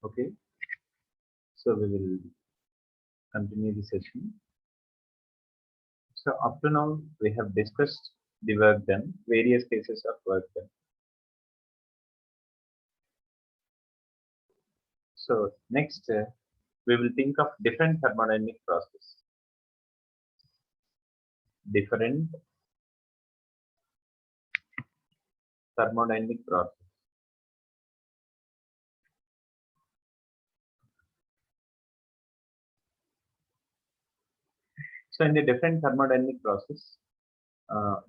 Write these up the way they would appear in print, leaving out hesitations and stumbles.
Okay, so we will continue the session. So up to now we have discussed the work done, various cases of work done. So next we will think of different thermodynamic process. Different thermodynamic process. So in the different thermodynamic process,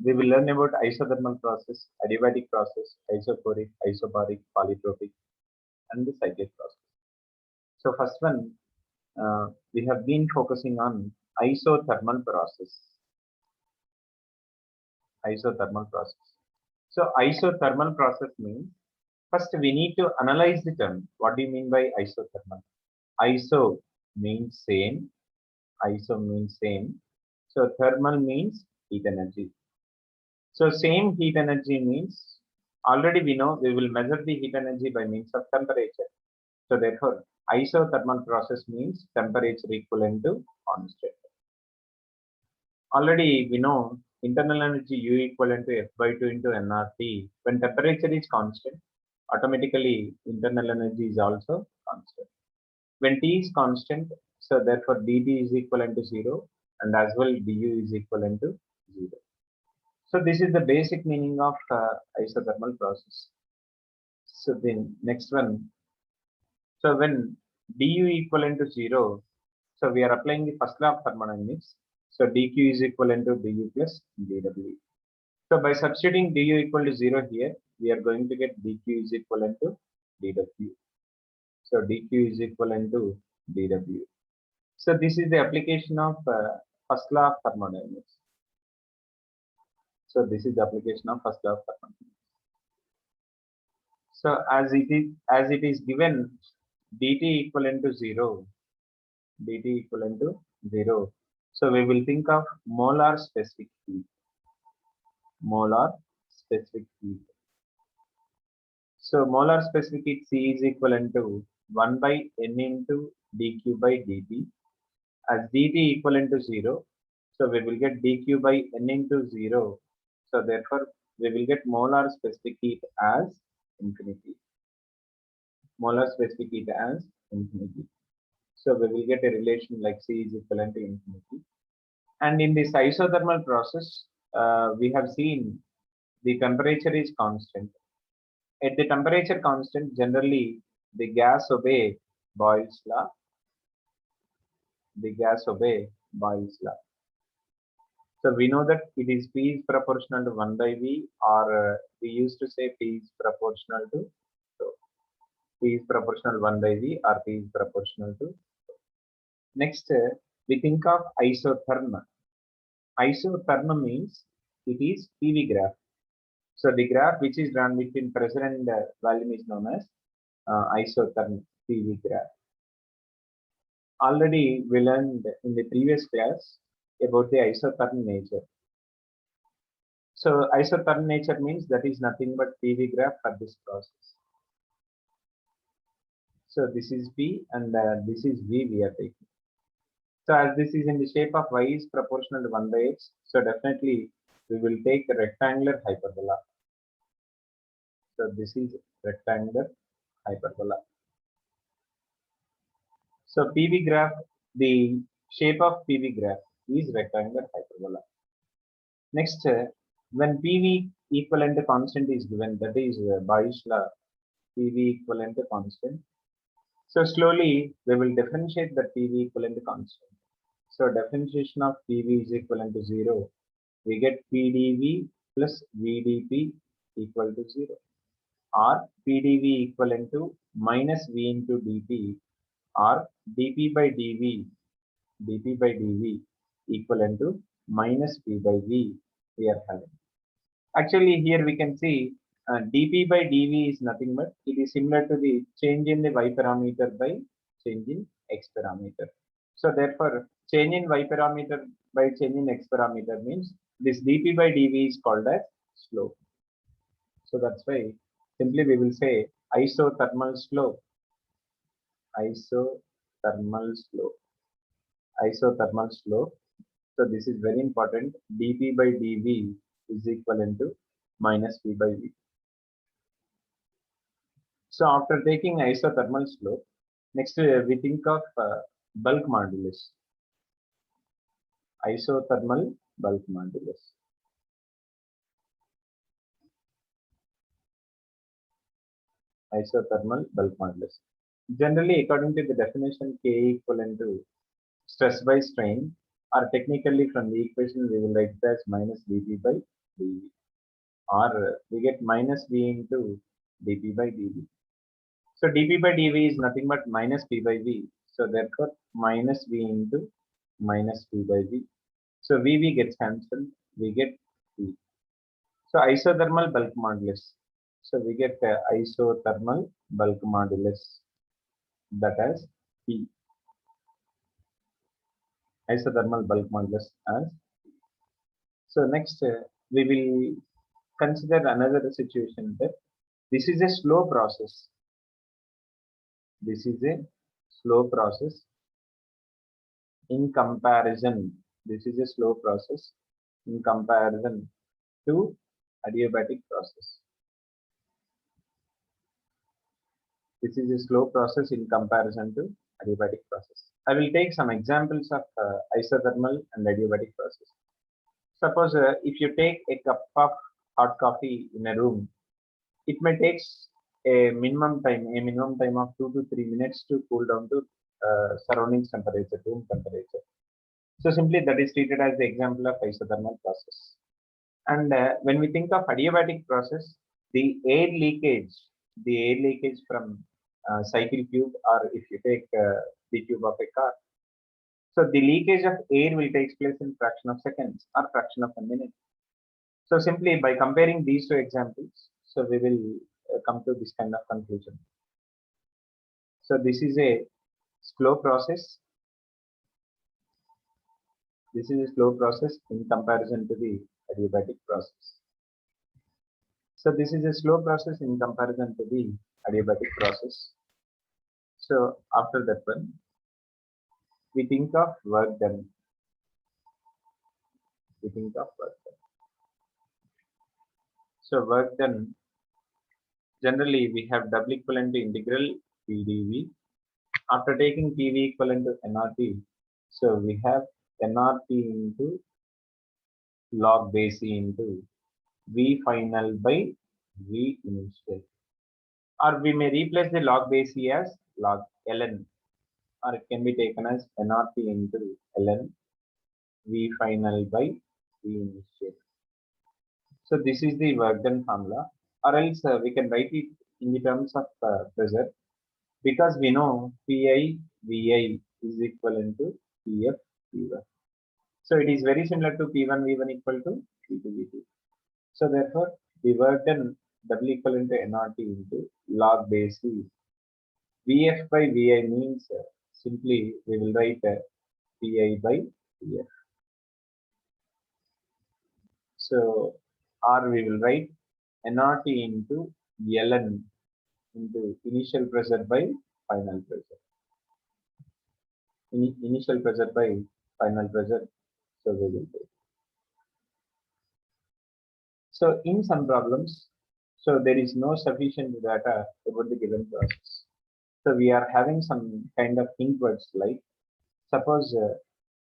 we will learn about isothermal process, adiabatic process, isochoric, isobaric, polytropic, and the cyclic process. So first one, we have been focusing on isothermal process. Isothermal process. So isothermal process means first we need to analyze the term. What do you mean by isothermal? Iso means same. Iso means same. So thermal means heat energy. So same heat energy means already we know we will measure the heat energy by means of temperature. So therefore isothermal process means temperature equivalent to constant. Already we know internal energy U equivalent to F by 2 into nRT. When temperature is constant, automatically internal energy is also constant. When T is constant, so therefore dt is equivalent to 0 and as well du is equivalent to 0. So this is the basic meaning of isothermal process. So then next one. So when du equivalent to 0, so we are applying the first law of thermodynamics. So dq is equivalent to du plus dw. So by substituting du equal to 0 here, we are going to get dq is equivalent to dw. So dq is equivalent to dw. So this is the application of first law of thermodynamics. So this is the application of first law of thermodynamics. So as it is given dt equivalent to 0, dt equivalent to 0. So we will think of molar specific heat. Molar specific heat. So molar specific heat C is equivalent to 1 by n into dq by dt. As dt equivalent to 0, so we will get dq by n into 0. So therefore we will get molar specific heat as infinity. Molar specific heat as infinity. So we will get a relation like C is equivalent to infinity. And in this isothermal process, we have seen the temperature is constant. At the temperature constant, generally the gas obey Boyle's law. The gas obey Boyle's law. So we know that it is P is proportional to 1 by V, or we used to say P is proportional to, so P is proportional 1 by V, or P is proportional to. Next, we think of isotherm. Isotherm means it is PV graph. So the graph which is drawn between pressure and volume is known as isotherm PV graph. Already we learned in the previous class about the isotherm nature. So isotherm nature means that is nothing but PV graph for this process. So this is P and this is V we are taking. So as this is in the shape of y is proportional to 1 by x, so definitely we will take a rectangular hyperbola. So this is rectangular hyperbola. So PV graph, the shape of PV graph is rectangular hyperbola. Next, when PV equivalent to constant is given, that is Boyle's law, PV equivalent to constant. So slowly we will differentiate the PV equivalent to constant. So differentiation of PV is equivalent to 0. We get PdV plus VdP equal to 0. Or PdV equivalent to minus V into dt, or dP by dV equivalent to minus P by V we are having. Actually here we can see dP by dV is nothing but it is similar to the change in the y parameter by change in x parameter. So therefore change in y parameter by change in x parameter means this dP by dV is called as slope. So that's why simply we will say isothermal slope. isothermal slope. Isothermal slope. So this is very important. dP by dV is equivalent to minus P by V. So after taking isothermal slope, next we think of bulk modulus. Isothermal bulk modulus. Isothermal bulk modulus. Generally, according to the definition, K equivalent to stress by strain, or technically from the equation we will write it as minus dP by dV, or we get minus V into dP by dV. So dP by dV is nothing but minus P by V. So therefore minus V into minus P by V. So VV gets cancelled, we get V. So isothermal bulk modulus. So we get isothermal bulk modulus, that as P. Isothermal bulk modulus as P. So next we will consider another situation that this is a slow process. This is a slow process in comparison. This is a slow process in comparison to adiabatic process. This is a slow process in comparison to adiabatic process. I will take some examples of isothermal and adiabatic process. Suppose if you take a cup of hot coffee in a room, it may take a minimum time of 2 to 3 minutes to cool down to surroundings temperature, room temperature. So simply that is treated as the example of isothermal process. And when we think of adiabatic process, the air leakage from cycle tube, or if you take the tube of a car, so the leakage of air will take place in fraction of seconds or fraction of a minute. So simply by comparing these two examples, so we will come to this kind of conclusion. So this is a slow process. This is a slow process in comparison to the adiabatic process. So this is a slow process in comparison to the adiabatic process. So after that one, we think of work done. We think of work done. So work done, generally we have W equivalent to integral PdV. After taking PV equivalent to nRT, so we have nRT into log base E into V final by V initial. Or we may replace the log base E as log ln, or it can be taken as nRT into ln V final by V initial. So this is the work done formula, or else we can write it in the terms of pressure, because we know Pi Vi is equivalent to Pf P1. So it is very similar to P1 V1 equal to P2 V2. So therefore the work done W equivalent to nRT into log base E. Vf by Vi means simply we will write Pi by Pf. So or we will write nRT into ln into initial pressure by final pressure. Initial pressure by final pressure. So we will take. So in some problems, so there is no sufficient data about the given process. So we are having some kind of hint words like, suppose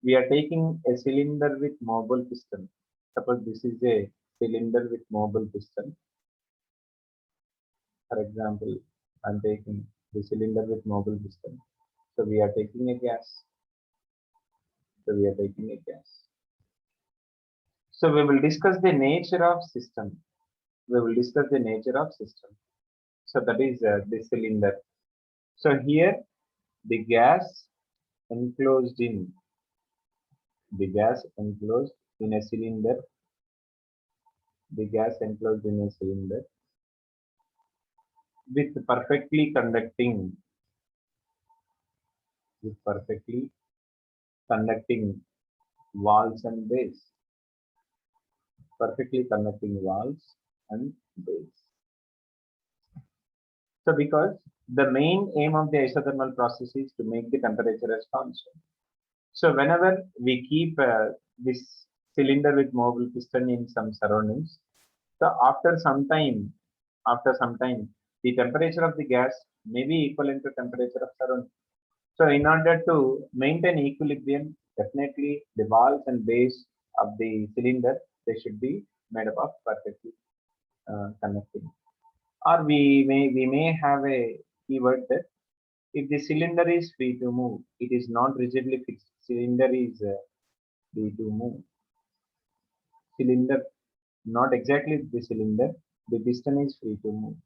we are taking a cylinder with mobile piston. Suppose this is a cylinder with mobile piston. For example, I'm taking the cylinder with mobile piston. So we are taking a gas. So we are taking a gas. So we will discuss the nature of system. We will discuss the nature of system. So that is the cylinder. So here the gas enclosed in a cylinder. The gas enclosed in a cylinder with perfectly conducting walls and base. Perfectly conducting walls and base. So because the main aim of the isothermal process is to make the temperature as constant. So whenever we keep this cylinder with movable piston in some surroundings, so after some time, the temperature of the gas may be equivalent to temperature of surrounding. So in order to maintain equilibrium, definitely the walls and base of the cylinder, they should be made up of perfectly connecting. Or we may have a keyword that if the cylinder is free to move, it is not rigidly fixed. Cylinder is free to move. Cylinder, not exactly the cylinder. The piston is free to move.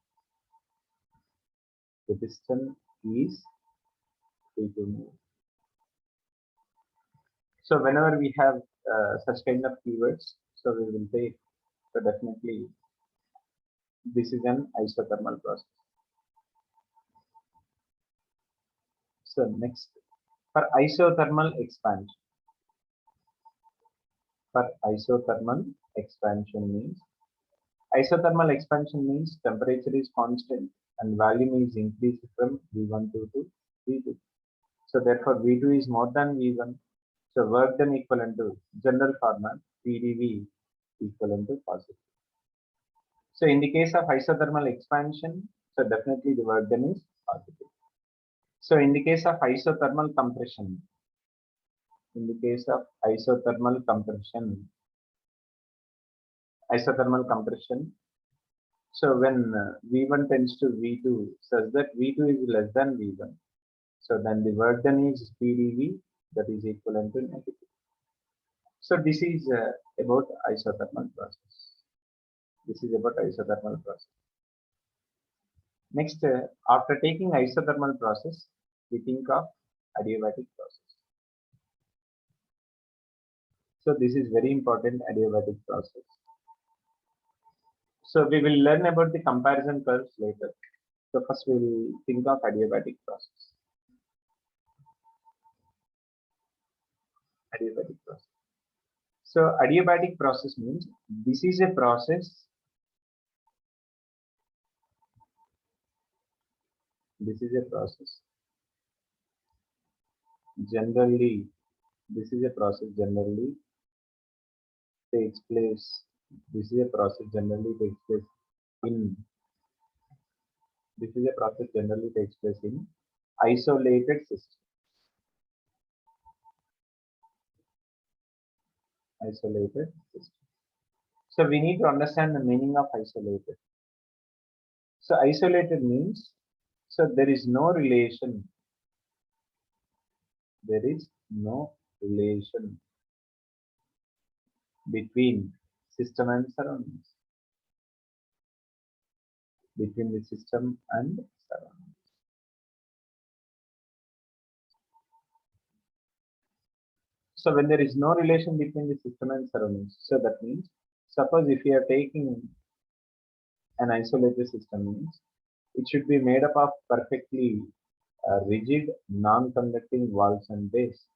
The piston is free to move. So whenever we have such kind of keywords, so we will take. So definitely, this is an isothermal process. So next, for isothermal expansion. For isothermal expansion means temperature is constant and volume is increased from V1 to V2. So therefore V2 is more than V1. So work done equivalent to general format PdV equivalent to positive. So in the case of isothermal expansion, so definitely the work done is positive. So in the case of isothermal compression, so when V1 tends to V2 such that V2 is less than V1, so then the work done is PdV, that is equivalent to negative. So this is about isothermal process. Next, after taking isothermal process, we think of adiabatic process. So this is very important, adiabatic process. So we will learn about the comparison curves later. So first we will think of adiabatic process. So adiabatic process means this is a process. Generally, this is a process generally takes place. This is a process generally takes place in. This is a process generally takes place in isolated system. So we need to understand the meaning of isolated. So isolated means, so there is no relation. Between system and surroundings. So when there is no relation between the system and surroundings, so that means, suppose if you are taking an isolated system, means it should be made up of perfectly rigid, non-conducting walls and base.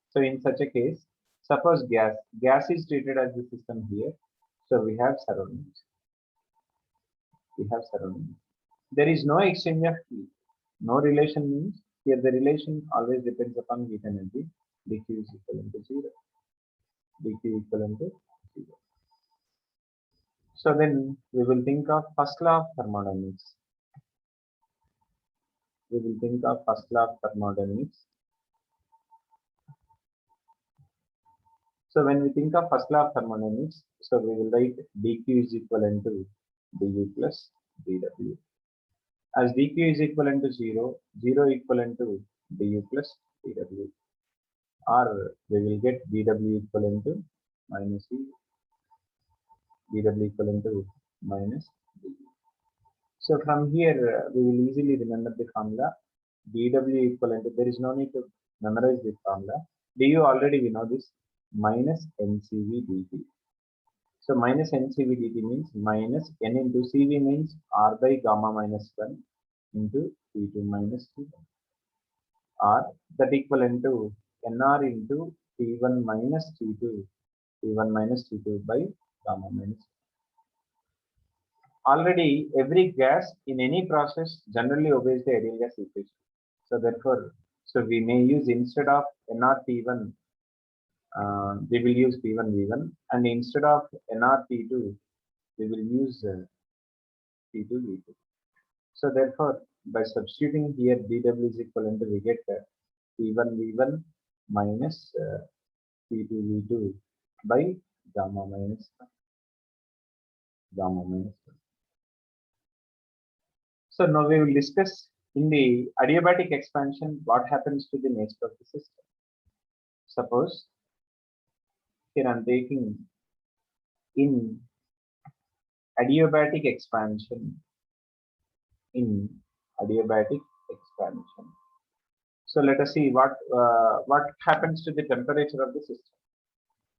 So in such a case, suppose gas is treated as the system here. So we have surroundings. There is no exchange of heat. No relation means here the relation always depends upon heat energy. dq is equivalent to 0. So then we will think of first law of thermodynamics. So when we think of first law of thermodynamics, so we will write dq is equivalent to du plus dw. As dq is equivalent to 0, 0 equivalent to du plus dw. Or we will get dw equivalent to minus e. dw equivalent to minus du. So from here, we will easily remember the formula. dw equivalent to, there is no need to memorize this formula. du already we know this, minus ncv dt. So minus ncv dt means minus n into cv means r by gamma minus 1 into T2 minus T1. Or that equivalent to nr into T1 minus T2 by gamma minus 1. already every gas in any process generally obeys the ideal gas equation. So therefore, so we may use instead of nRT1, we will use P1 V1, and instead of nRT2, we will use P2 V2. So therefore, by substituting here dW is equivalent to, we get P1 V1 minus P2 V2 by gamma minus 1. So now we will discuss in the adiabatic expansion what happens to the nature of the system. Suppose here I am taking in adiabatic expansion. So let us see what happens to the temperature of the system.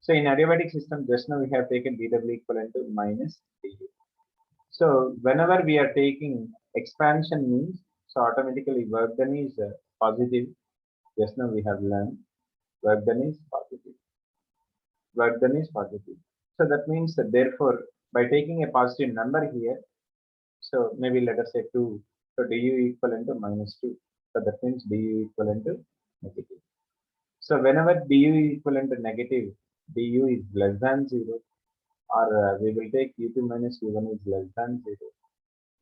So in adiabatic system, just now we have taken dW equivalent to minus dU. So whenever we are taking expansion means, so automatically work done is positive. Just now we have learned work done is positive. Work done is positive. So that means that therefore by taking a positive number here, so maybe let us say 2. So dU equivalent to minus 2. So that means dU equivalent to negative. So whenever dU equivalent to negative, dU is less than 0, or we will take U2 minus U1 is less than 0.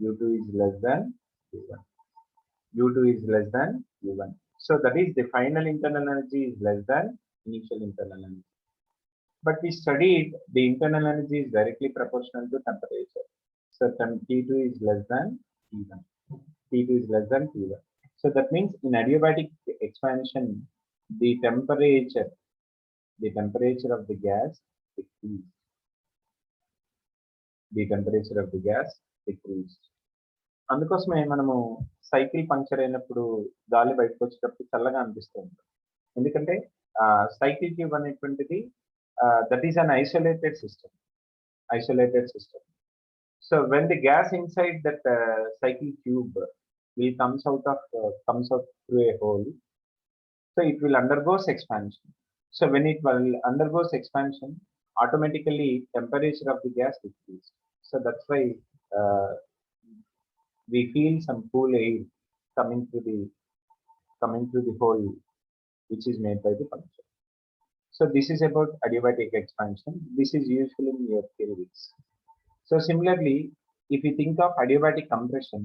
U2 is less than U1. U2 is less than U1. So that is the final internal energy is less than initial internal energy. But we studied the internal energy is directly proportional to temperature. So T2 is less than T1. T2 is less than T1. So that means in adiabatic expansion, the temperature of the gas decreased. The temperature of the gas decreased. అందుకోసమే మనము cycle puncture అయినప్పుడు గాలి బయటకు వచ్చేటప్పుడు చల్లగా అనిపిస్తుంది. ఎందుకంటే cycle tube అనేటువంటిది that is an isolated system. So when the gas inside that cycle tube will comes out through a hole, so it will undergoes expansion. So when it will undergoes expansion, automatically temperature of the gas decreases. So that's why we feel some cool air coming through the hole which is made by the puncture. So this is about adiabatic expansion. This is usually in your theories. So similarly, if you think of adiabatic compression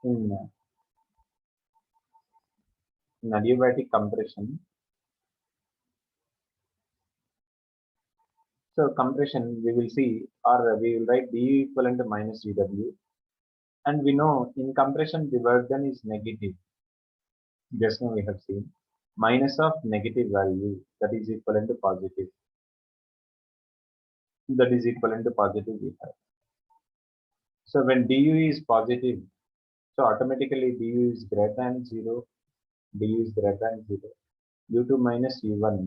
in adiabatic compression, so compression we will see, or we will write dU equivalent to minus dW, and we know in compression the work done is negative. Just now we have seen minus of negative value, that is equivalent to positive. That is equivalent to positive we have. So when dU is positive, so automatically dU is greater than 0. dU is greater than 0. U2 minus U1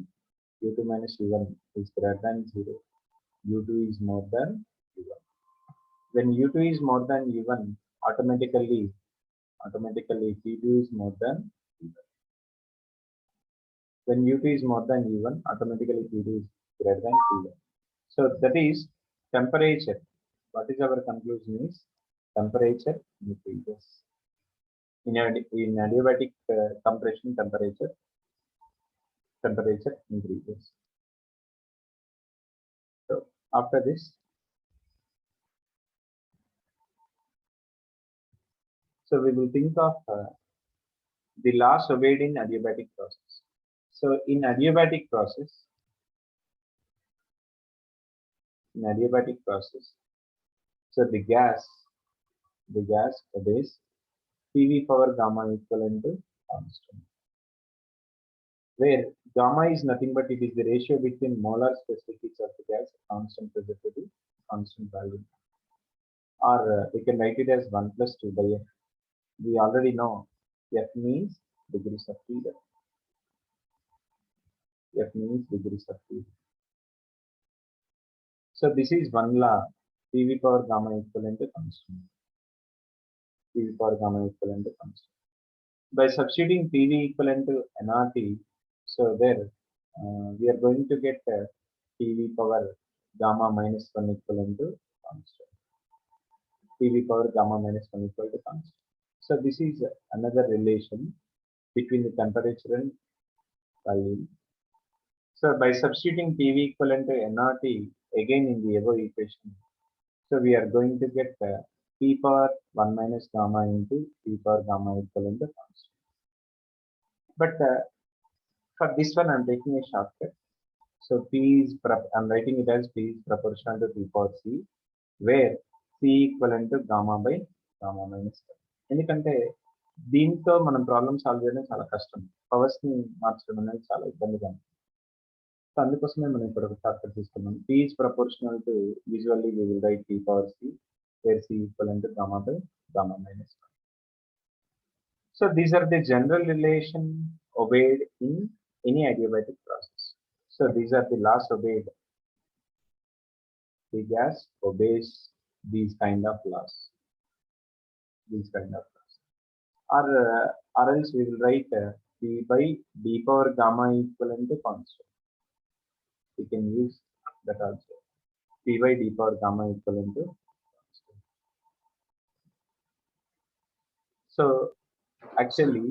is greater than 0. U2 is more than U1. When U2 is more than U1, automatically T2 is more than U1. When U2 is more than U1, automatically T2 is greater than T1. So that is temperature. What is our conclusion is temperature increases. In adiabatic compression, temperature increases. So after this, so we will think of the laws obeyed in adiabatic process. So in adiabatic process, so the gas obeys PV power gamma equivalent to constant, where gamma is nothing but it is the ratio between molar specific heat of the gas constant pressure to the constant value, or we can write it as 1 plus 2 by F. We already know F means degrees of freedom. F means degrees of freedom. So this is one law, PV power gamma equivalent to constant. PV power gamma equivalent to constant. By substituting PV equivalent to nRT, so there we are going to get PV power gamma minus 1 equivalent to constant. PV power gamma minus 1 equal to constant. So this is another relation between the temperature and value. So by substituting PV equivalent to nRT again in the above equation, so we are going to get P power 1 minus gamma into P power gamma equivalent to constant. But for this one, I'm taking a shortcut. So I'm writing it as P is proportional to P power C, where C equivalent to gamma by gamma minus 1. ఎందుకంటే దీంతో మనం problem solve చేయడం చాలా కష్టం, powers ని మార్చడం అనేది చాలా ఇబ్బందిగా ఉంది. సో అందుకోసమే మనం ఇక్కడ ఒక షార్ట్కట్ తీసుకున్నాం. P is proportional to, usually we will write P power C, where C equivalent to gamma by gamma minus 1. So these are the general relation obeyed in any adiabatic process. So these are the laws obeyed. The gas obeys these kind of laws. These kind of laws. Or else we will write P by d power gamma equivalent to constant. We can use that also. P by d power gamma equivalent to constant. So actually,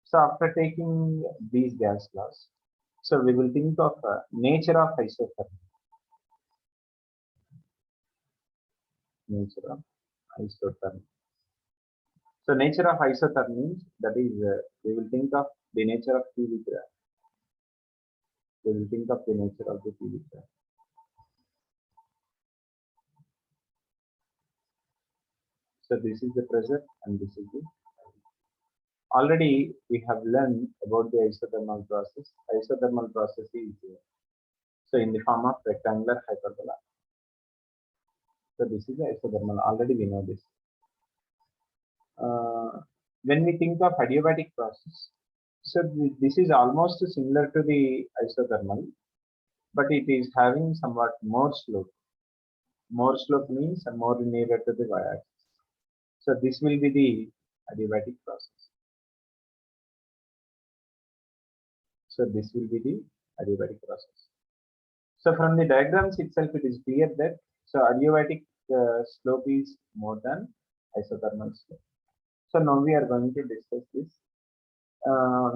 so after taking these gas laws, so we will think of nature of isotherm. Nature of isotherm. So nature of isotherm means, that is, we will think of the nature of PV graph. We will think of the nature of the PV graph. So this is the pressure and this is the. Already we have learned about the isothermal process. Isothermal process is so in the form of rectangular hyperbola. So this is the isothermal. Already we know this. When we think of adiabatic process, so this is almost similar to the isothermal, but it is having somewhat more slope. More slope means more nearer to the y-axis. So this will be the adiabatic process. So this will be the adiabatic process. So from the diagrams itself, it is clear that so adiabatic slope is more than isothermal slope. So now we are going to discuss this.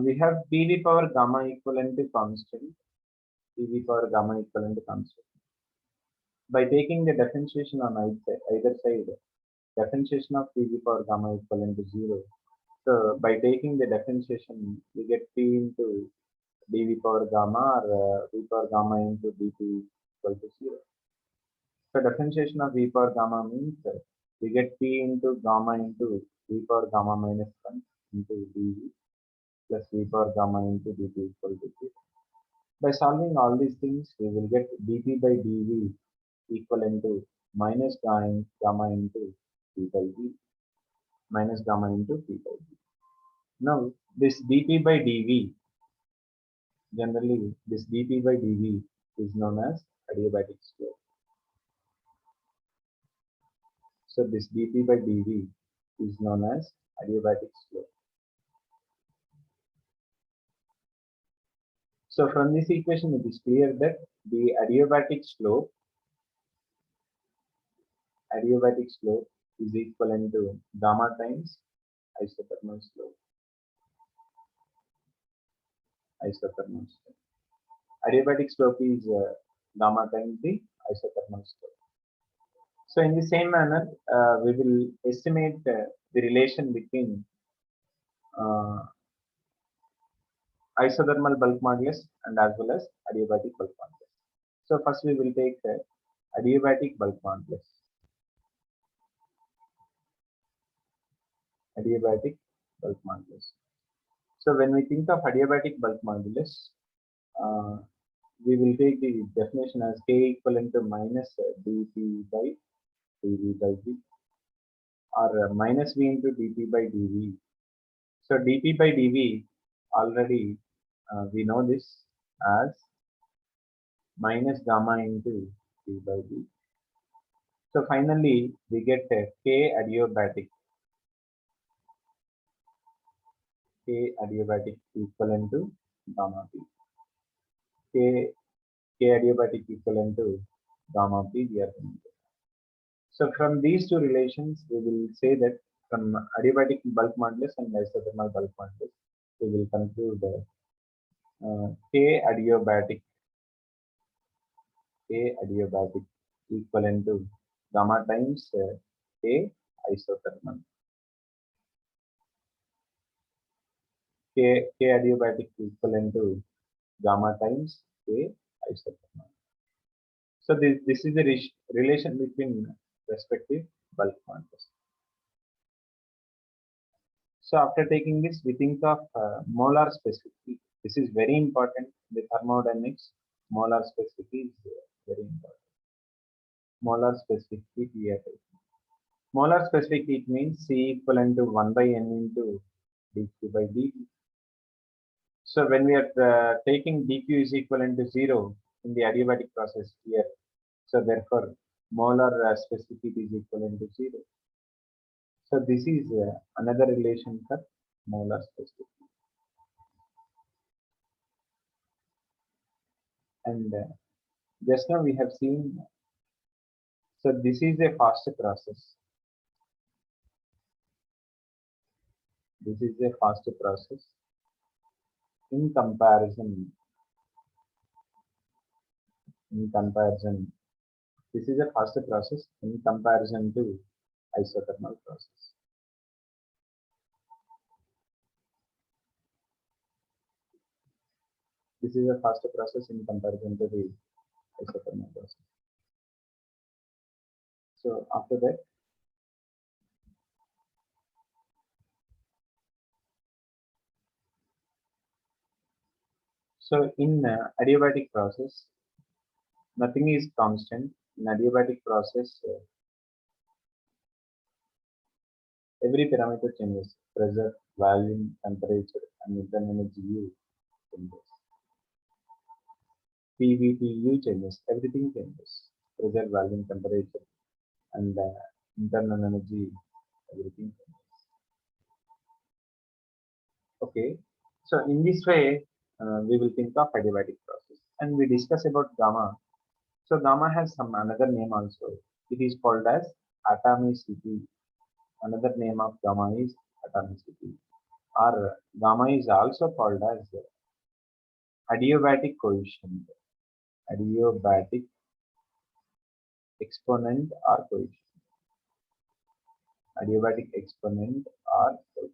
We have PV power gamma equivalent to constant. PV power gamma equivalent to constant. By taking the differentiation on either side, differentiation of PV power gamma equivalent to 0. So by taking the differentiation, we get P into dV power gamma or V power gamma into dT equal to 0. So differentiation of V power gamma means we get P into gamma into V power gamma minus 1 into dV plus V power gamma into dT equal to 0. By solving all these things, we will get dP by dV equivalent to minus gamma into P by V, minus gamma into P by V. Now this dP by dV, generally this dP by dV is known as adiabatic slope. So this dP by dV is known as adiabatic slope. So from this equation, it is clear that the adiabatic slope is equivalent to gamma times isothermal slope. Adiabatic slope is gamma times the isothermal slope. So in the same manner, we will estimate the relation between isothermal bulk modulus and as well as adiabatic bulk modulus. So first we will take adiabatic bulk modulus. Adiabatic bulk modulus. So when we think of adiabatic bulk modulus, we will take the definition as K equivalent to minus dP by dV by V, or minus V into dP by dV. So dP by dV, already we know this as minus gamma into P by V. So finally we get K adiabatic equivalent to gamma P. K adiabatic equivalent to gamma P we are going to. So from these two relations, we will say that from adiabatic bulk modulus and isothermal bulk modulus, we will conclude K adiabatic equivalent to gamma times K isothermal. K adiabatic equivalent to gamma times K isothermal. So this is the relation between respective bulk modulus. So after taking this, we think of molar specificity. This is very important. The thermodynamics, molar specificity is very important. Molar specificity we are taking. Molar specificity, it means C equivalent to 1 by N into dQ by dt. So when we are taking dQ is equivalent to 0 in the adiabatic process here, so therefore molar specificity is equivalent to 0. So this is another relation for molar specificity. And just now we have seen, so this is a fast process. This is a fast process in comparison. This is a faster process in comparison to isothermal process. This is a faster process in comparison to the isothermal process. So after that, so in adiabatic process, nothing is constant. In adiabatic process, every parameter changes: pressure, volume, temperature, and internal energy U changes. PVTU changes. Everything changes. Pressure, volume, temperature, and internal energy, everything changes. Okay, so in this way, we will think of adiabatic process, and we discuss about gamma. So gamma has some another name also. It is called as atomicity. Another name of gamma is atomicity, or gamma is also called as adiabatic coefficient, adiabatic exponent or coefficient, adiabatic exponent or coefficient.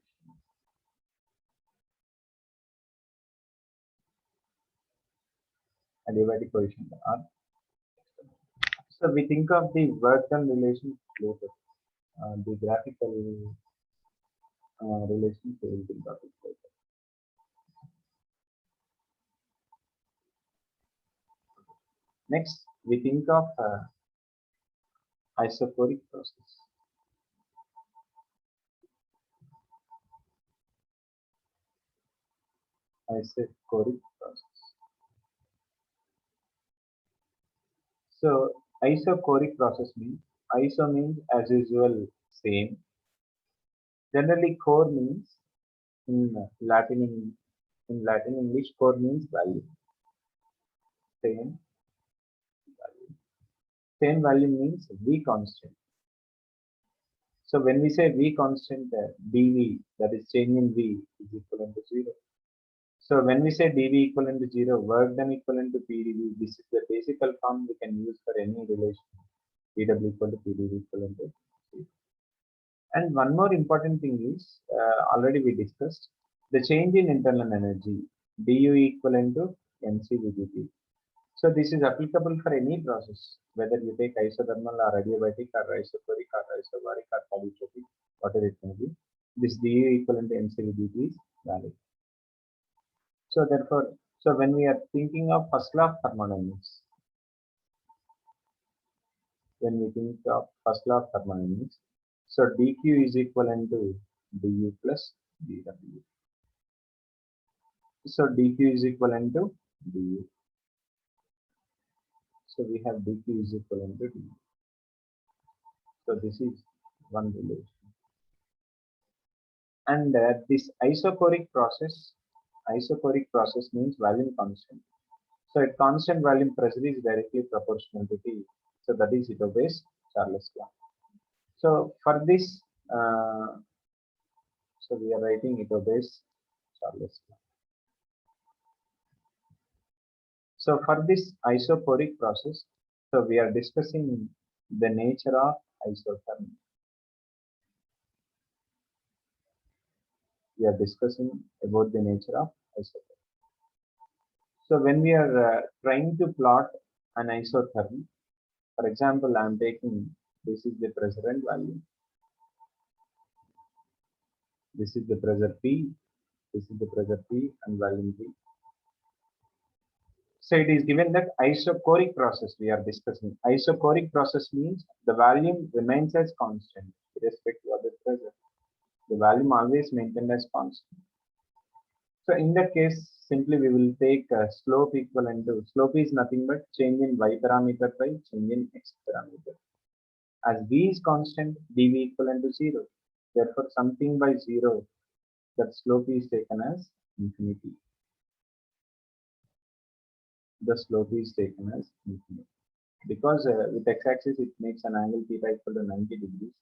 Adiabatic coefficient or exponent. So we think of the work done relation later. The graphical relation we will think of it later. Next, we think of isochoric process. Isochoric process. So isochoric process means, iso means as usual same. Generally core means in Latin English core means value. Same value. Same value means V constant. So when we say V constant, dV, that is change in V, is equivalent to 0. So when we say dV equivalent to 0, work done equivalent to PdV, this is the basic form we can use for any relation. dW equal to PdV equivalent to 0. And one more important thing is, already we discussed, the change in internal energy, du equivalent to mc/dt. So this is applicable for any process, whether you take isothermal or adiabatic or isochoric or isobaric or polytropic, whatever it may be. This du equivalent to mc/dt is valid. So therefore, so when we are thinking of first law of thermodynamics, so dq is equivalent to du plus dw. So dq is equivalent to du. So we have dq is equivalent to du. So this is one relation. And this isochoric process means volume constant. So at constant volume, pressure is directly proportional to T. So that is Ito-Bayes Charles law. So for this, so we are writing Ito-Bayes Charles law. So for this isoporic process, so we are discussing the nature of isothermy. We are discussing about the nature of isothermy. So when we are trying to plot an isothermy, for example, I am taking this is the pressure and volume. This is the pressure P. This is the pressure P and volume P. So it is given that isochoric process we are discussing. Isochoric process means the volume remains as constant irrespective of the pressure. The volume always maintained as constant. So in that case, simply we will take slope equivalent to, slope is nothing but change in y parameter by change in x parameter. As v is constant, dv equivalent to 0. Therefore, something by 0, that slope is taken as infinity. The slope is taken as infinity. Because with x-axis it makes an angle theta equal to 90 degrees.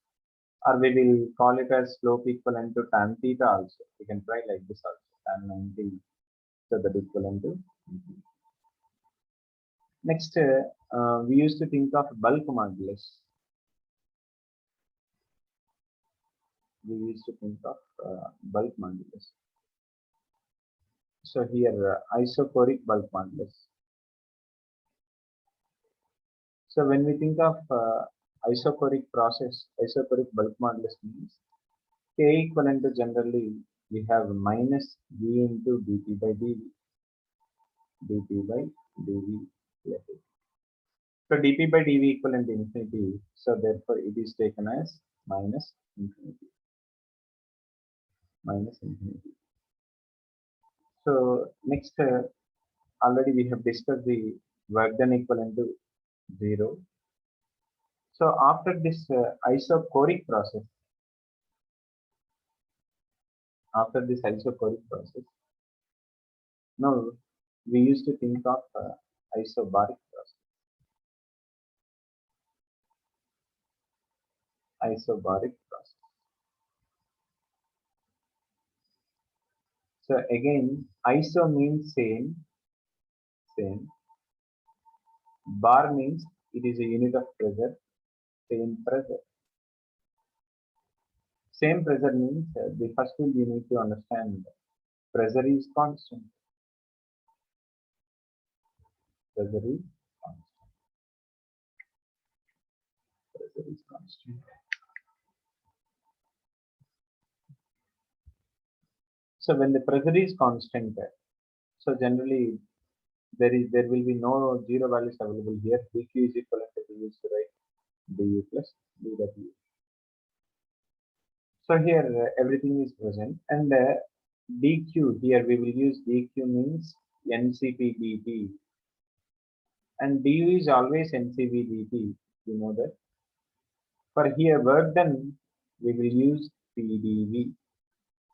Or we will call it as slope equivalent to tan theta also. We can try like this also, tan 90. So that equivalent to infinity. Next, we used to think of bulk modulus. We used to think of bulk modulus. So here, isochoric bulk modulus. So when we think of isochoric process, isochoric bulk modulus means K equivalent to generally we have minus V into dP by dV. dP by dV. So dP by dV equivalent to infinity. So therefore it is taken as minus infinity. Minus infinity. So next, already we have discussed the work done equivalent to 0. So after this isochoric process, now we used to think of isobaric process. Isobaric process. So again, iso means same. Bar means it is a unit of pressure. Same pressure. Same pressure means the first thing you need to understand, pressure is constant. Pressure is constant. Pressure is constant. So when the pressure is constant, so generally there will be no zero values available here. dq is equal to we used to write du plus dw. So here everything is present, and dq here we will use dq means ncp dt, and du is always ncv dt. You know that. For here work done, we will use pdv.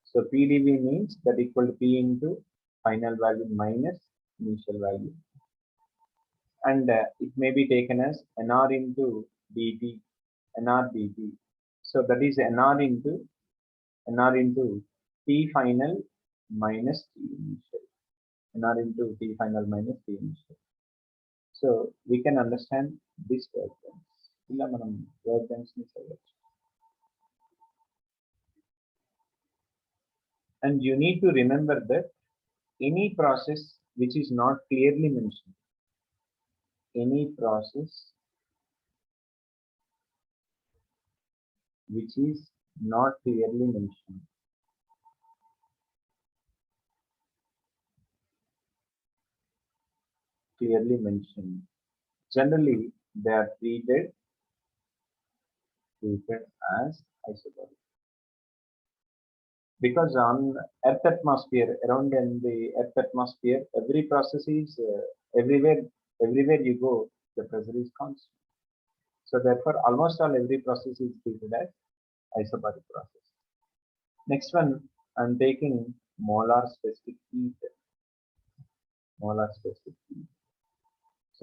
So pdv means that equal to p into final value minus initial value, and it may be taken as nr into dt, nr dt. So that is nr into t final minus t initial, nr into t final minus t initial. So we can understand this work done. ఇలా మనం work done ని చేయవచ్చు. And you need to remember that any process which is not clearly mentioned, any process which is not clearly mentioned, generally they are treated as isobaric. Because on earth atmosphere, around in the earth atmosphere, every process is everywhere you go, the pressure is constant. So therefore almost all every process is treated as isobaric process. Next one, I'm taking molar specific heat. Molar specific heat.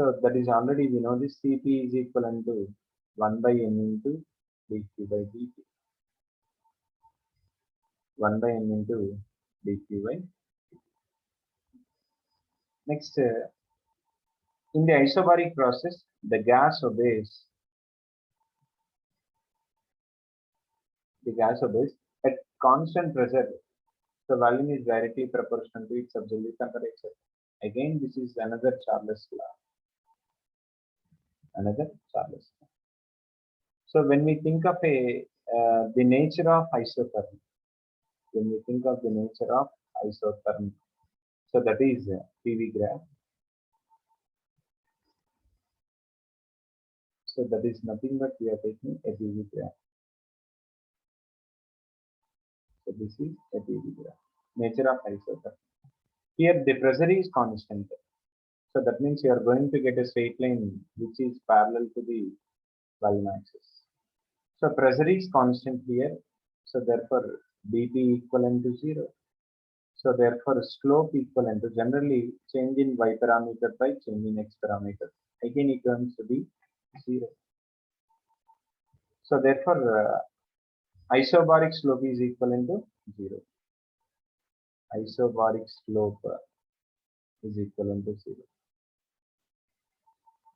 So that is already we know this Cp is equivalent to 1 by n into dq by dt. 1 by n into dq by. Next, in the isobaric process, the gas obeys at constant pressure. The volume is directly proportional to its absolute temperature. Again, this is another Charles law. So when we think of the nature of isotherm, so that is PV graph. So that is nothing but we are taking a PV graph. So this is a PV graph. Nature of isotherm. Here the pressure is constant. So that means you are going to get a straight line which is parallel to the volume axis. So pressure is constant here. So therefore dT equivalent to 0. So therefore slope equivalent to generally change in y parameter by change in x parameter. Again it comes to be 0. So therefore isobaric slope is equivalent to 0. Isobaric slope is equivalent to 0.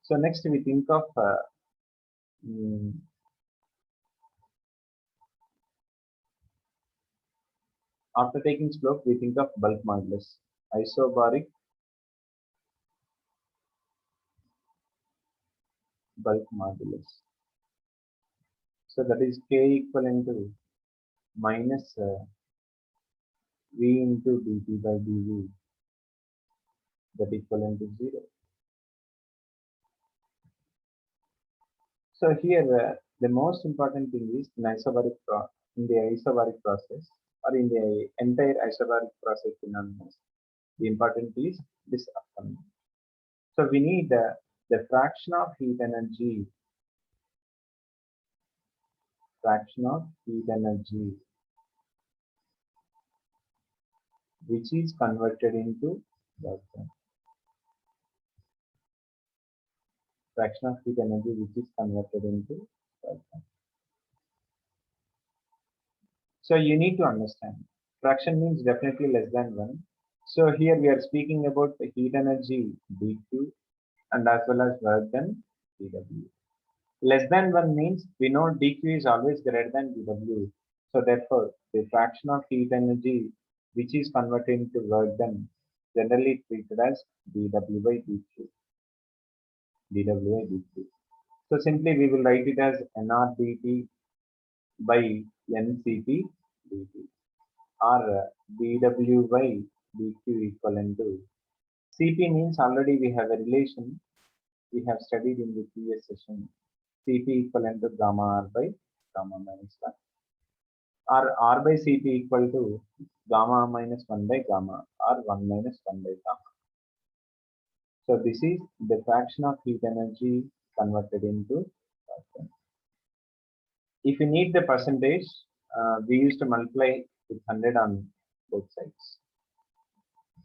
So next we think of after taking slope, we think of bulk modulus. Isobaric bulk modulus. So that is K equivalent to minus V into dt by dV, that equivalent to 0. So here the most important thing is in the isobaric process or in the entire isobaric process phenomena. The important is this upcoming. So we need the fraction of heat energy which is converted into work done. Fraction of heat energy which is converted into work done. So you need to understand fraction means definitely less than 1. So here we are speaking about the heat energy dq and as well as work done dw. Less than 1 means we know dq is always greater than dw. So therefore the fraction of heat energy which is converted into work done generally treated as dw by dq. So simply we will write it as nr dt by ncp dt or dw by dq equivalent to cp means already we have a relation we have studied in the previous session. Cp equivalent to gamma r by gamma minus 1 or r by cp equal to gamma minus 1 by gamma or 1 minus 1 by gamma. So this is the fraction of heat energy converted into percent. If you need the percentage, we used to multiply with 100 on both sides.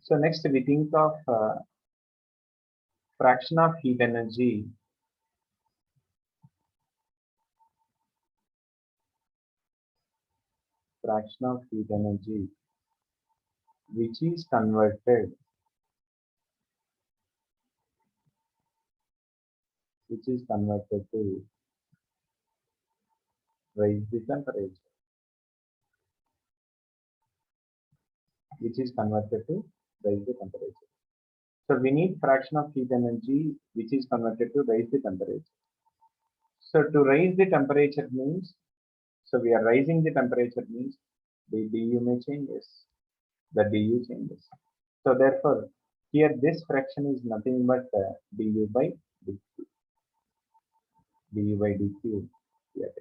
So next we think of fraction of heat energy which is converted to raise the temperature. So we need fraction of heat energy which is converted to raise the temperature. So to raise the temperature means, so we are raising the temperature means the du may changes, the du changes. So therefore here this fraction is nothing but du by dq here.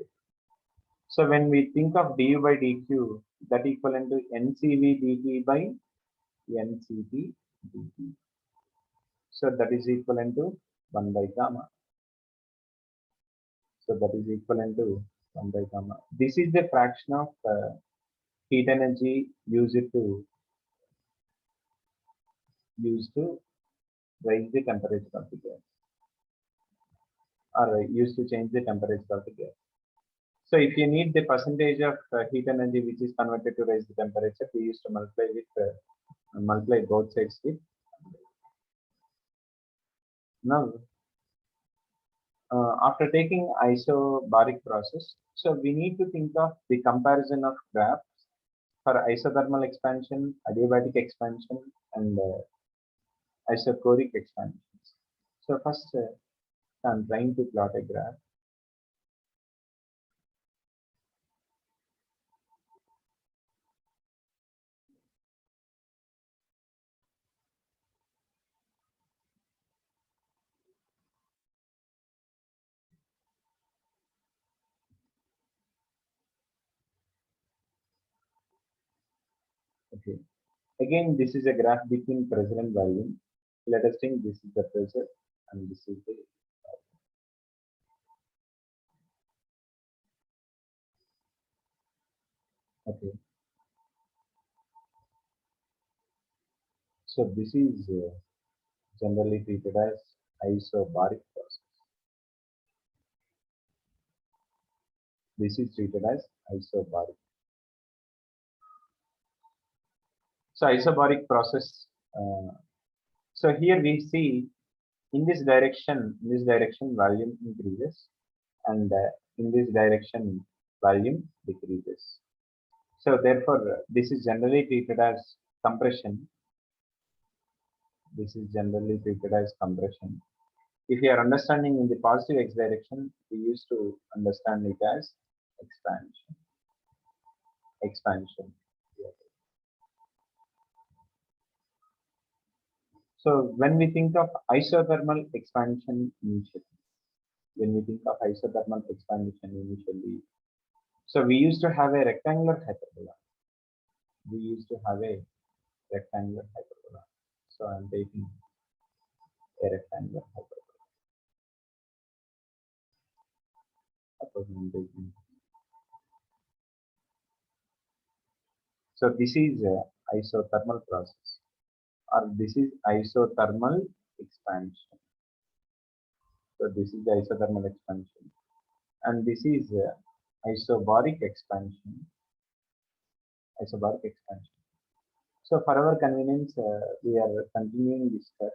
So when we think of du by dq, that equivalent to ncv dt by ncp dt. So that is equivalent to 1 by gamma. This is the fraction of heat energy used to raise the temperature of the gas. are used to change the temperature of the gas. So if you need the percentage of heat energy which is converted to raise the temperature, we used to multiply both sides with. Now, after taking isobaric process, so we need to think of the comparison of graphs for isothermal expansion, adiabatic expansion, and isochoric expansions. So first, I'm trying to plot a graph. Okay. Again, this is a graph between pressure and volume. Let us think this is the pressure and this is the okay. So this is generally treated as isobaric process. This is treated as isobaric. So isobaric process. So here we see in this direction volume increases, and in this direction volume decreases. So therefore, this is generally treated as compression. This is generally treated as compression. If you are understanding in the positive x direction, we used to understand it as expansion. Expansion. So when we think of isothermal expansion initially, so we used to have a rectangular hyperbola. So I'm taking a rectangular hyperbola. So this is a isothermal process, or this is isothermal expansion. So this is the isothermal expansion, and this is isobaric expansion. So for our convenience, we are continuing this step.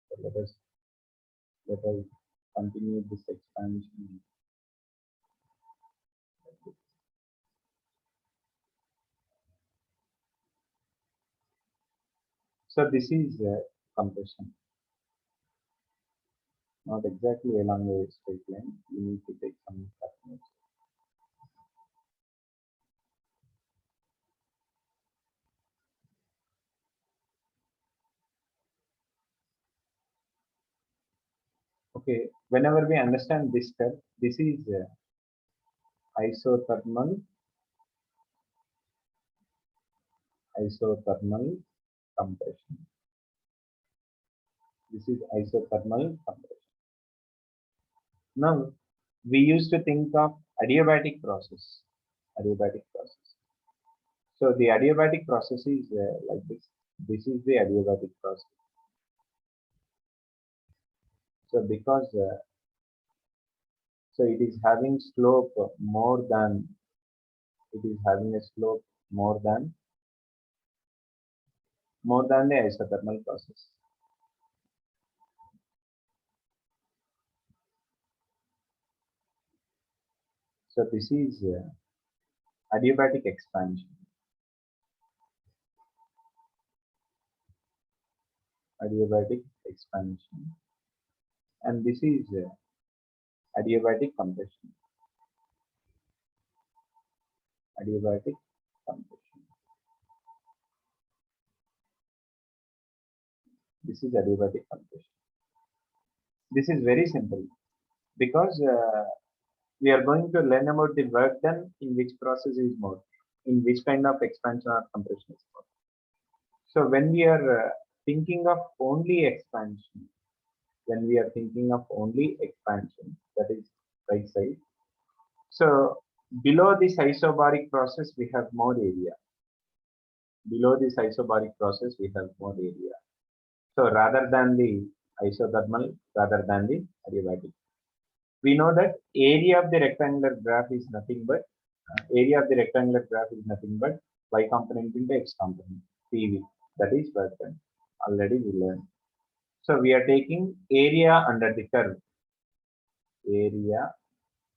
So let us continue this expansion. So this is compression. Not exactly along a straight line. You need to take some notes. Okay, whenever we understand this step, this is isothermal compression. This is isothermal compression. Now, we used to think of adiabatic process. So the adiabatic process is like this. This is the adiabatic process. So because so it is having slope more than the isothermal process. So this is adiabatic expansion. And this is adiabatic compression. This is adiabatic compression. This is very simple because we are going to learn about the work done in which process is more, in which kind of expansion or compression is more. So when we are thinking of only expansion, that is right side. So below this isobaric process, we have more area. So rather than the isothermal, rather than the adiabatic. we know that area of the rectangular graph is nothing but y component into x component, PV, that is work done. Already we learned. So we are taking area under the curve, area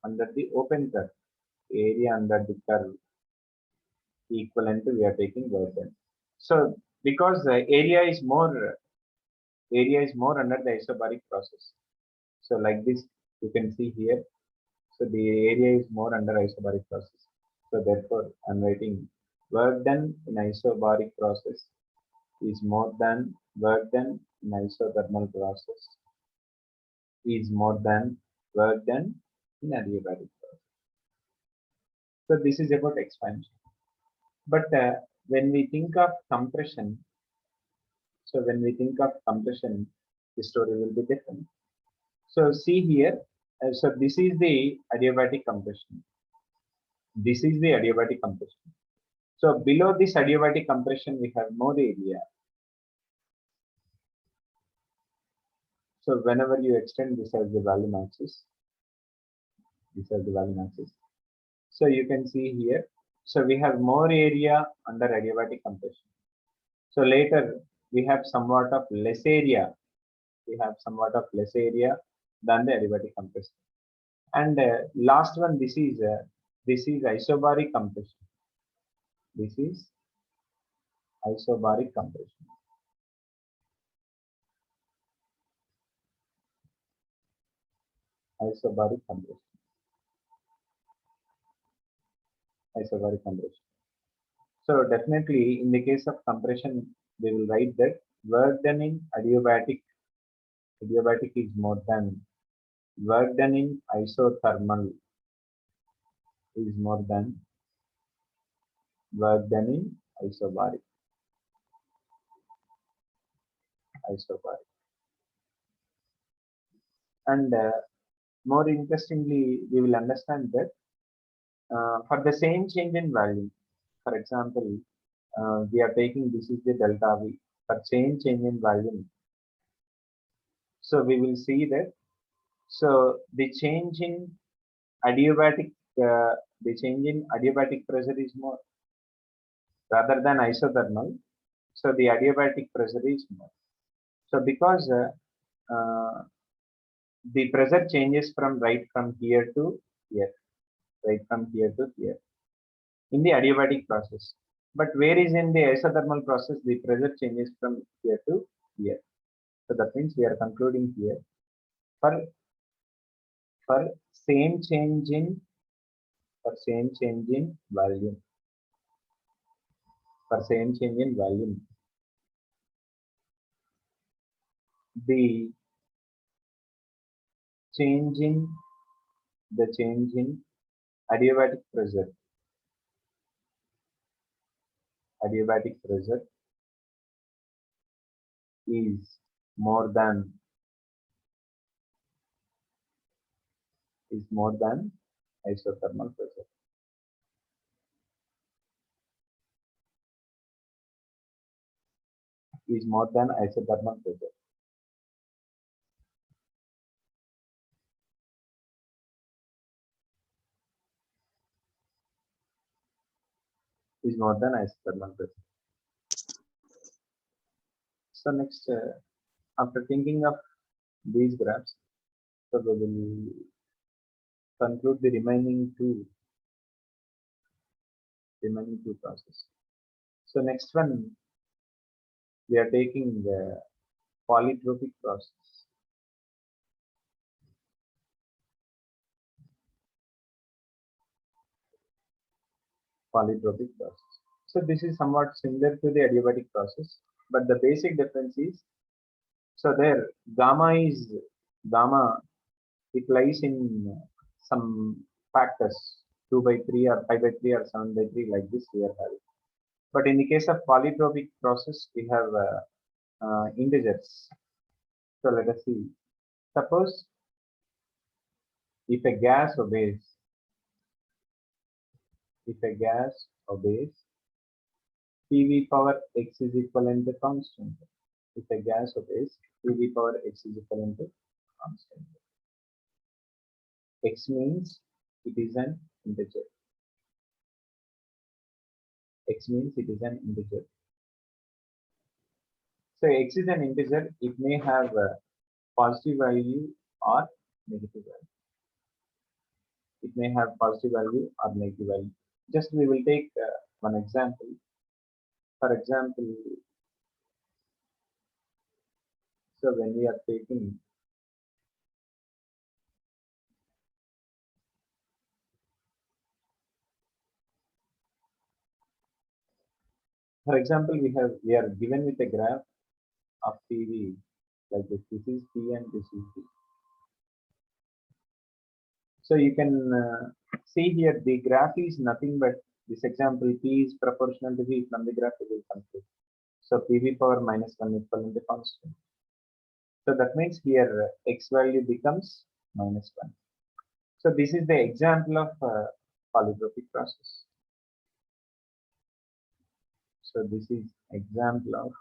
under the open curve, area under the curve equivalent to we are taking work done. So because the area is more under the isobaric process. So like this, you can see here. So the area is more under isobaric process. So therefore, I'm writing work done in isobaric process is more than work done in isothermal process is more than work done in adiabatic process. So this is about expansion. But when we think of compression, the story will be different. So see here, so this is the adiabatic compression. This is the adiabatic compression. So below this adiabatic compression, we have more area. So whenever you extend this as the volume axis, So you can see here. So we have more area under adiabatic compression. So later we have somewhat of less area. Than the adiabatic compression. And last one, this is isobaric compression. This is isobaric compression. Isobaric compression. So definitely in the case of compression, we will write that work done in adiabatic is more than work done in isothermal is more than work done in isobaric. And more interestingly, we will understand that for the same change in value, for example, we are taking this is the delta V for same change in volume. So we will see that. So the change in adiabatic pressure is more rather than isothermal. So the adiabatic pressure is more. So because the pressure changes from here to here, in the adiabatic process. But where is in the isothermal process, the pressure changes from here to here. So that means we are concluding here for same change in volume. The change in adiabatic pressure is more than isothermal pressure. Is more than isothermal pressure. Is more than isothermal pressure. So next, after thinking of these graphs, so we will conclude the remaining two processes. So next one, we are taking the polytropic process. So this is somewhat similar to the adiabatic process, but the basic difference is, so there gamma, it lies in some factors 2/3 or 5/3 or 7/3, like this we are having. But in the case of polytropic process, we have integers. So let us see. Suppose if a gas obeys, PV power x is equivalent to constant. If a gas obeys, PV power x is equivalent to constant. X means it is an integer. X means it is an integer. So X is an integer. It may have a positive value or negative value. It may have positive value or negative value. Just we will take one example. For example, so when we are taking for example, we are given with a graph of PV like this. This is P and this is P. So you can see here the graph is nothing but this example P is proportional to V from the graph it will conclude. So PV power minus 1 equivalent to constant. So that means here X value becomes minus 1. So this is the example of polytropic process. So this is example of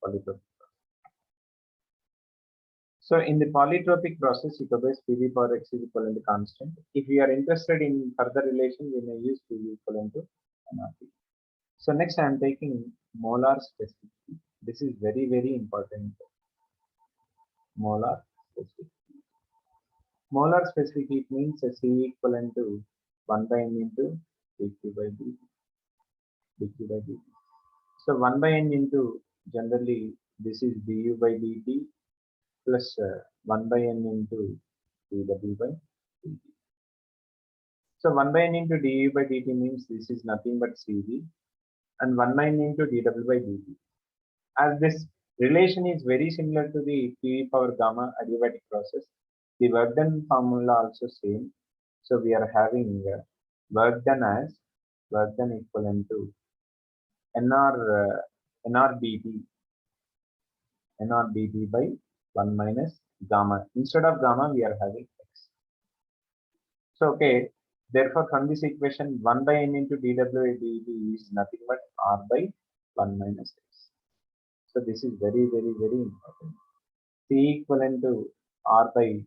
polytropic. So in the polytropic process, it obeys PV power X is equivalent to constant. If we are interested in further relation, we may use PV equivalent to NRT. So next I am taking molar specific heat. This is very, very important. Molar specific heat. Molar specific heat means a C equivalent to 1 by N into dQ by dt. So 1 by N into generally this is du by dt plus 1 by N into dw by dt. So 1 by N into du by dt means this is nothing but Cv and 1 by N into dw by dt. As this relation is very similar to the PV power gamma adiabatic process, the work done formula also same. So we are having work done as work done equivalent to nr dt by 1 minus gamma. Instead of gamma, we are having x. So okay, therefore from this equation 1 by n into dw by dt is nothing but r by 1 minus x. So this is very, very, very important. C equivalent to r by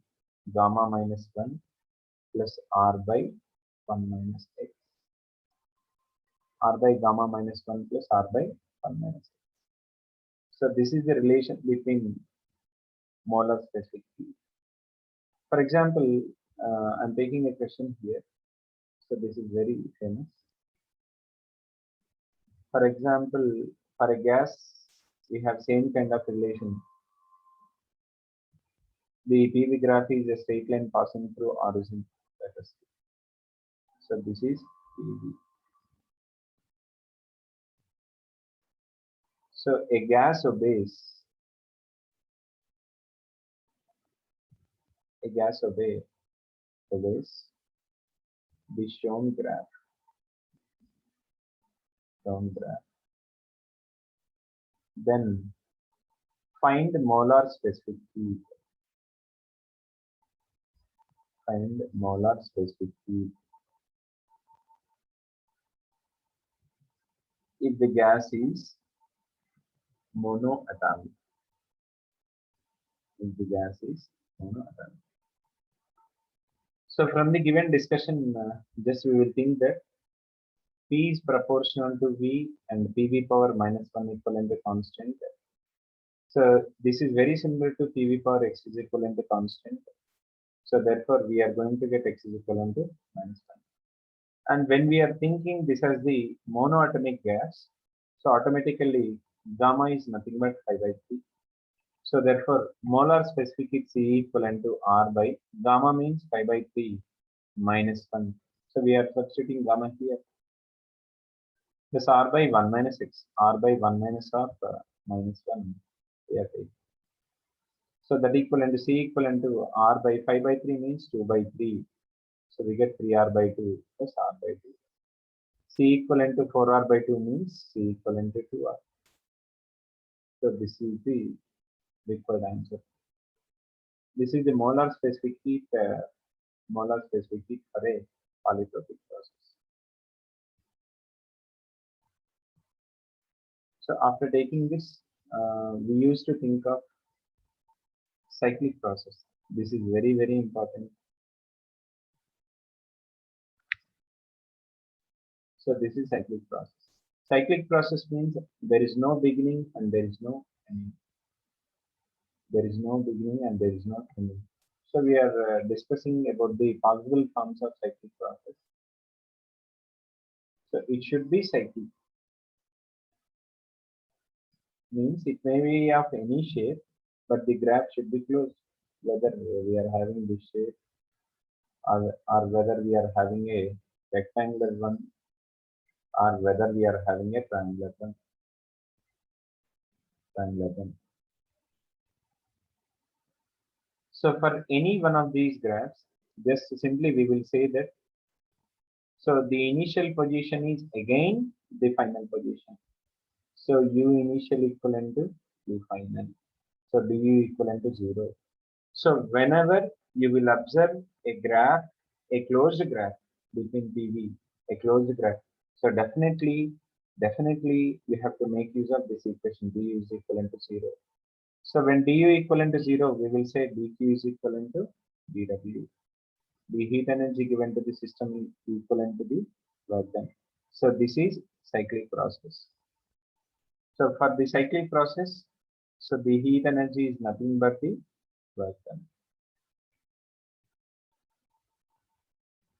gamma minus 1 plus r by 1 minus x. R by gamma minus 1 plus r by 1 minus x. So this is the relation between molar specific heat. For example, I'm taking a question here. So this is very famous. For example, for a gas, we have same kind of relation. The PV graph is a straight line passing through origin. So this is PV. So a gas obeys the shown graph. Then find molar specific heat. If the gas is monoatomic. So from the given discussion, just we will think that P is proportional to V and PV power minus 1 equivalent to constant. So this is very similar to PV power X is equivalent to constant. So therefore we are going to get X is equivalent to minus 1. And when we are thinking this as the monoatomic gas, so automatically gamma is nothing but 5 by 3. So therefore molar specific heat C equivalent to R by gamma means 5 by 3 minus 1. So we are substituting gamma here. This R by 1 minus x, R by 1 minus of minus 1. We are taking. So that equivalent to C equivalent to R by 5 by 3 means 2 by 3. So we get 3R by 2 plus R by 2. C equivalent to 4R by 2 means C equivalent to 2R. So this is the required answer. This is the molar specific heat for a polytropic process. So after taking this, we used to think of cyclic process. This is very, very important. So this is cyclic process. Cyclic process means there is no beginning and there is no ending. There is no beginning and there is no ending. So we are discussing about the possible forms of cyclic process. So it should be cyclic. Means it may be of any shape, but the graph should be closed. Whether we are having this shape or whether we are having a rectangular one or whether we are having a triangular one. So for any one of these graphs, just simply we will say that, so the initial position is again the final position. So u initial equivalent to u final. So du equivalent to 0. So whenever you will observe a graph, a closed graph between PV, a closed graph. So definitely we have to make use of this equation du is equivalent to 0. So when du equivalent to 0, we will say dq is equivalent to dw. The heat energy given to the system is equivalent to the work done. So this is cyclic process. So for the cyclic process, so the heat energy is nothing but the work done.